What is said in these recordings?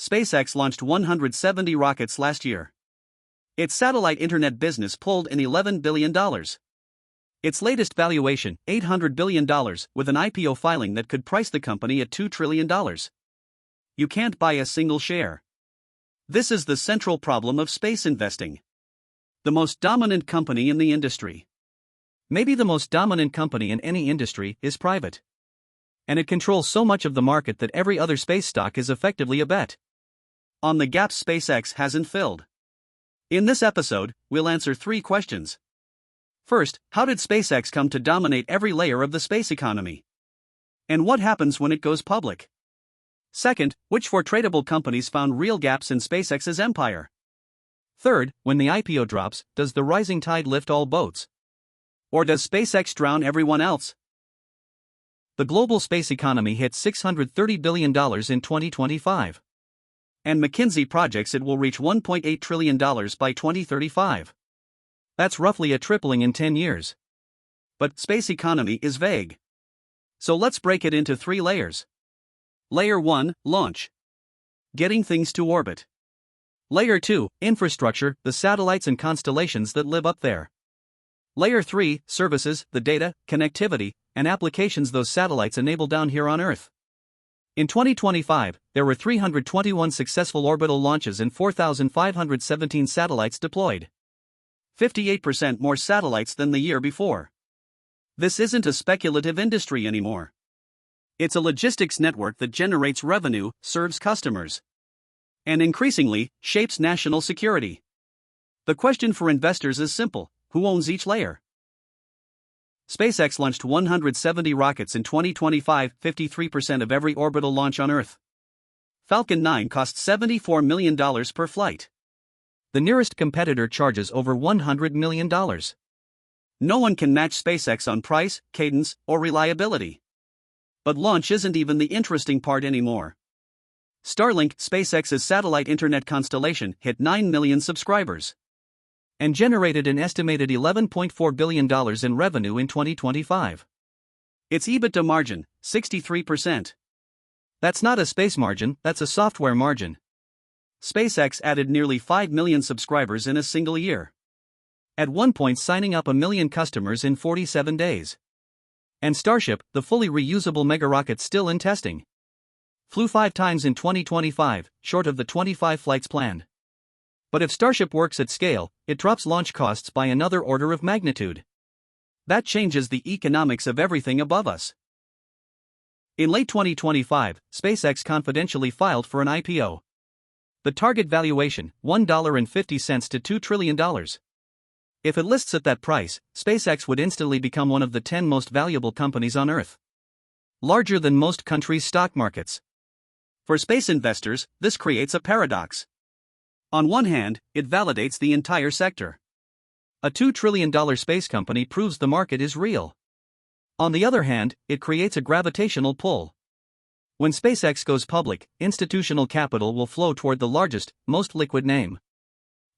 SpaceX launched 170 rockets last year. Its satellite internet business pulled in $11 billion. Its latest valuation, $800 billion, with an IPO filing that could price the company at $2 trillion. You can't buy a single share. This is the central problem of space investing. The most dominant company in the industry. Maybe the most dominant company in any industry is private. And it controls so much of the market that every other space stock is effectively a bet on the gaps SpaceX hasn't filled. In this episode, we'll answer 3 questions. First, how did SpaceX come to dominate every layer of the space economy? And what happens when it goes public? Second, which 4 tradable companies found real gaps in SpaceX's empire? Third, when the IPO drops, does the rising tide lift all boats? Or does SpaceX drown everyone else? The global space economy hit $630 billion in 2025. And McKinsey projects it will reach $1.8 trillion by 2035. That's roughly a tripling in 10 years. But space economy is vague. So let's break it into 3 layers. Layer 1, launch. Getting things to orbit. Layer 2, infrastructure, the satellites and constellations that live up there. Layer 3, services, the data, connectivity, and applications those satellites enable down here on Earth. In 2025, there were 321 successful orbital launches and 4,517 satellites deployed. 58% more satellites than the year before. This isn't a speculative industry anymore. It's a logistics network that generates revenue, serves customers, and increasingly, shapes national security. The question for investors is simple: who owns each layer? SpaceX launched 170 rockets in 2025, 53% of every orbital launch on Earth. Falcon 9 cost $74 million per flight. The nearest competitor charges over $100 million. No one can match SpaceX on price, cadence, or reliability. But launch isn't even the interesting part anymore. Starlink, SpaceX's satellite internet constellation, hit 9 million subscribers and generated an estimated $11.4 billion in revenue in 2025. Its EBITDA margin, 63%. That's not a space margin, that's a software margin. SpaceX added nearly 5 million subscribers in a single year. At one point signing up 1 million customers in 47 days. And Starship, the fully reusable mega-rocket still in testing, flew 5 times in 2025, short of the 25 flights planned. But if Starship works at scale, it drops launch costs by another order of magnitude. That changes the economics of everything above us. In late 2025, SpaceX confidentially filed for an IPO. The target valuation, $1.50 to $2 trillion. If it lists at that price, SpaceX would instantly become one of the 10 most valuable companies on Earth. Larger than most countries' stock markets. For space investors, this creates a paradox. On one hand, it validates the entire sector. A $2 trillion space company proves the market is real. On the other hand, it creates a gravitational pull. When SpaceX goes public, institutional capital will flow toward the largest, most liquid name.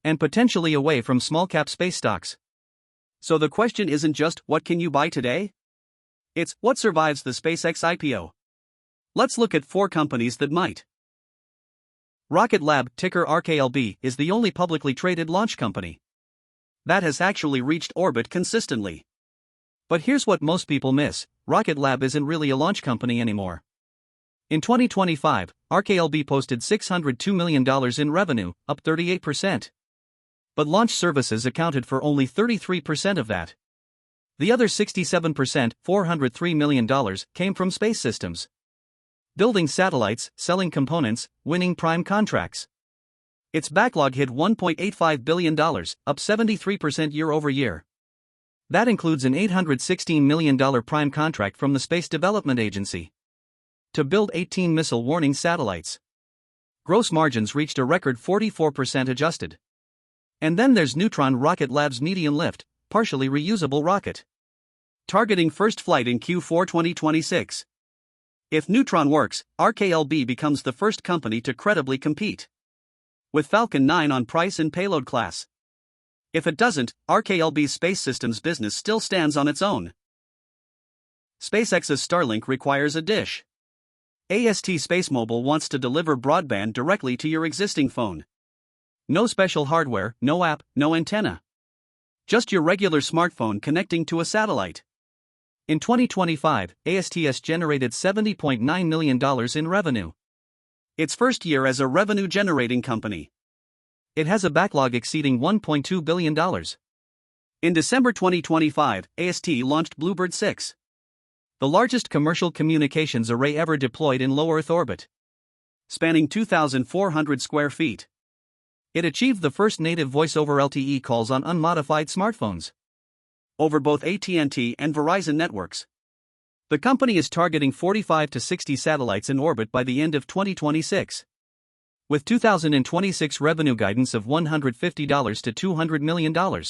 And potentially away from small-cap space stocks. So the question isn't just, what can you buy today? It's, what survives the SpaceX IPO? Let's look at 4 companies that might. Rocket Lab, ticker RKLB, is the only publicly traded launch company that has actually reached orbit consistently. But here's what most people miss: Rocket Lab isn't really a launch company anymore. In 2025, RKLB posted $602 million in revenue, up 38%. But launch services accounted for only 33% of that. The other 67%, $403 million, came from space systems. Building satellites, selling components, winning prime contracts. Its backlog hit $1.85 billion, up 73% year over year. That includes an $816 million prime contract from the Space Development Agency to build 18 missile warning satellites. Gross margins reached a record 44% adjusted. And then there's Neutron, Rocket Lab's medium lift, partially reusable rocket, targeting first flight in Q4 2026. If Neutron works, RKLB becomes the first company to credibly compete with Falcon 9 on price and payload class. If it doesn't, RKLB's space systems business still stands on its own. SpaceX's Starlink requires a dish. AST SpaceMobile wants to deliver broadband directly to your existing phone. No special hardware, no app, no antenna. Just your regular smartphone connecting to a satellite. In 2025, ASTS generated $70.9 million in revenue. Its first year as a revenue-generating company. It has a backlog exceeding $1.2 billion. In December 2025, AST launched Bluebird 6. The largest commercial communications array ever deployed in low Earth orbit. Spanning 2,400 square feet. It achieved the first native voice-over LTE calls on unmodified smartphones. Over both AT&T and Verizon networks. The company is targeting 45 to 60 satellites in orbit by the end of 2026. With 2026 revenue guidance of $150 to $200 million.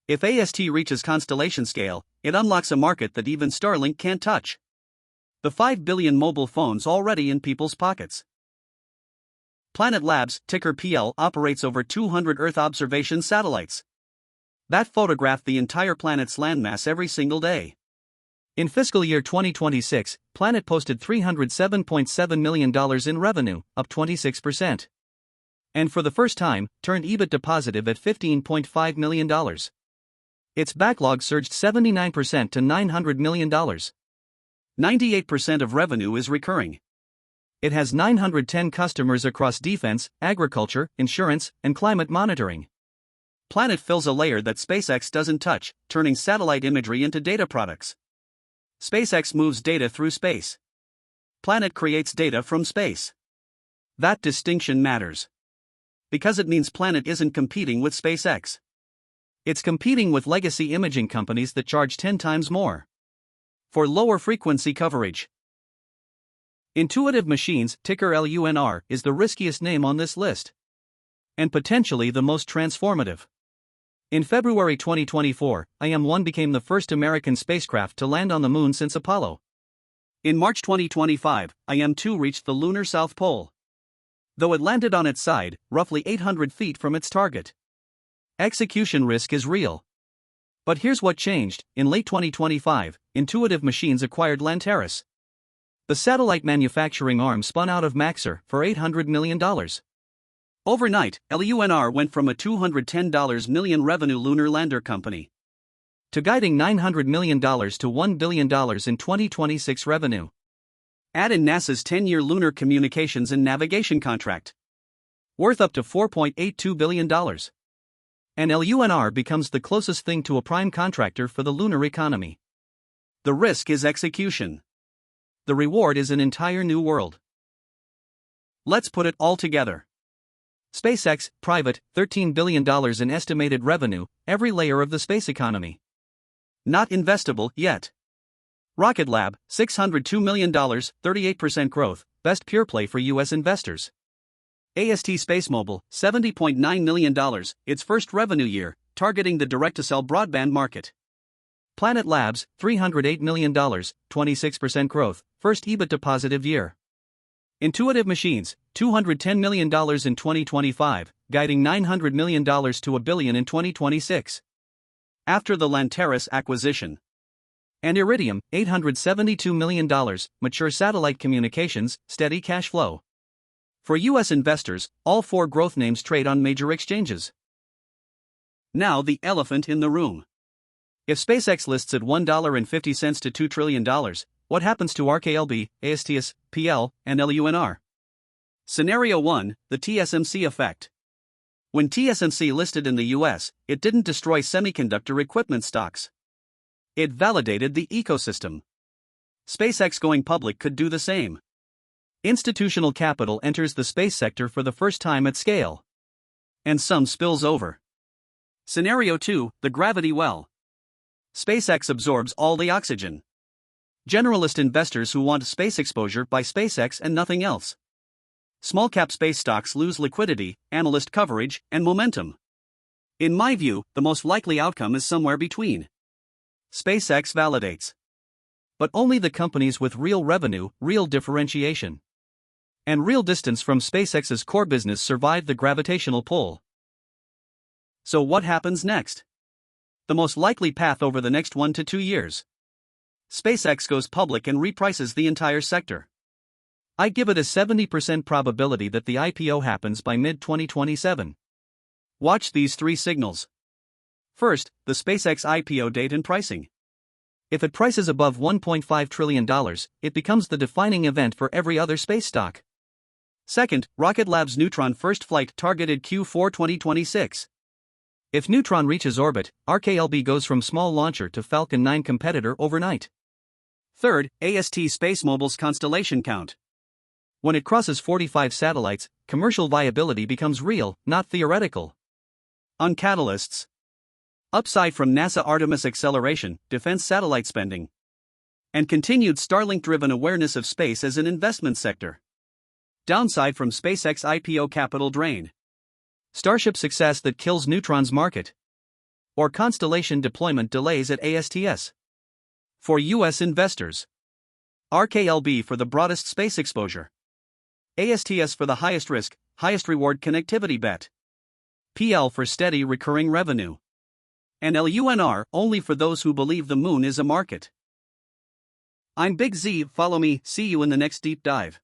If AST reaches constellation scale, it unlocks a market that even Starlink can't touch. The 5 billion mobile phones already in people's pockets. Planet Labs, ticker PL, operates over 200 Earth observation satellites that photograph the entire planet's landmass every single day. In fiscal year 2026, Planet posted $307.7 million in revenue, up 26%. And for the first time, turned EBITDA positive at $15.5 million. Its backlog surged 79% to $900 million. 98% of revenue is recurring. It has 910 customers across defense, agriculture, insurance, and climate monitoring. Planet fills a layer that SpaceX doesn't touch, turning satellite imagery into data products. SpaceX moves data through space. Planet creates data from space. That distinction matters. Because it means Planet isn't competing with SpaceX. It's competing with legacy imaging companies that charge 10 times more for lower frequency coverage. Intuitive Machines, ticker LUNR, is the riskiest name on this list. And potentially the most transformative. In February 2024, IM-1 became the first American spacecraft to land on the Moon since Apollo. In March 2025, IM-2 reached the lunar South Pole. Though it landed on its side, roughly 800 feet from its target. Execution risk is real. But here's what changed. In late 2025, Intuitive Machines acquired Lanteris. The satellite manufacturing arm spun out of Maxar for $800 million. Overnight, LUNR went from a $210 million revenue lunar lander company to guiding $900 million to $1 billion in 2026 revenue. Add in NASA's 10-year lunar communications and navigation contract, worth up to $4.82 billion. And LUNR becomes the closest thing to a prime contractor for the lunar economy. The risk is execution. The reward is an entire new world. Let's put it all together. SpaceX, private, $13 billion in estimated revenue, every layer of the space economy. Not investable yet. Rocket Lab, $602 million, 38% growth, best pure play for U.S. investors. AST SpaceMobile, $70.9 million, its first revenue year, targeting the direct-to-cell broadband market. Planet Labs, $308 million, 26% growth, first EBITDA positive year. Intuitive Machines, $210 million in 2025, guiding $900 million to $1 billion in 2026. After the Lanteris acquisition. And Iridium, $872 million, mature satellite communications, steady cash flow. For U.S. investors, all four growth names trade on major exchanges. Now the elephant in the room. If SpaceX lists at $1.50 to $2 trillion, what happens to RKLB, ASTS, PL, and LUNR? Scenario 1, the TSMC effect. When TSMC listed in the US, it didn't destroy semiconductor equipment stocks. It validated the ecosystem. SpaceX going public could do the same. Institutional capital enters the space sector for the first time at scale. And some spills over. Scenario 2, the gravity well. SpaceX absorbs all the oxygen. Generalist investors who want space exposure buy SpaceX and nothing else. Small-cap space stocks lose liquidity, analyst coverage, and momentum. In my view, the most likely outcome is somewhere between. SpaceX validates. But only the companies with real revenue, real differentiation, and real distance from SpaceX's core business survive the gravitational pull. So what happens next? The most likely path over the next 1 to 2 years. SpaceX goes public and reprices the entire sector. I give it a 70% probability that the IPO happens by mid-2027. Watch these three signals. First, the SpaceX IPO date and pricing. If it prices above $1.5 trillion, it becomes the defining event for every other space stock. Second, Rocket Lab's Neutron first flight targeted Q4 2026. If Neutron reaches orbit, RKLB goes from small launcher to Falcon 9 competitor overnight. Third, AST SpaceMobile's constellation count. When it crosses 45 satellites, commercial viability becomes real, not theoretical. On catalysts. Upside from NASA Artemis acceleration, defense satellite spending, and continued Starlink-driven awareness of space as an investment sector. Downside from SpaceX IPO capital drain. Starship success that kills Neutron's market. Or constellation deployment delays at ASTS. For U.S. investors. RKLB for the broadest space exposure. ASTS for the highest risk, highest reward connectivity bet. PL for steady recurring revenue. And LUNR only for those who believe the moon is a market. I'm Big Z, follow me, see you in the next deep dive.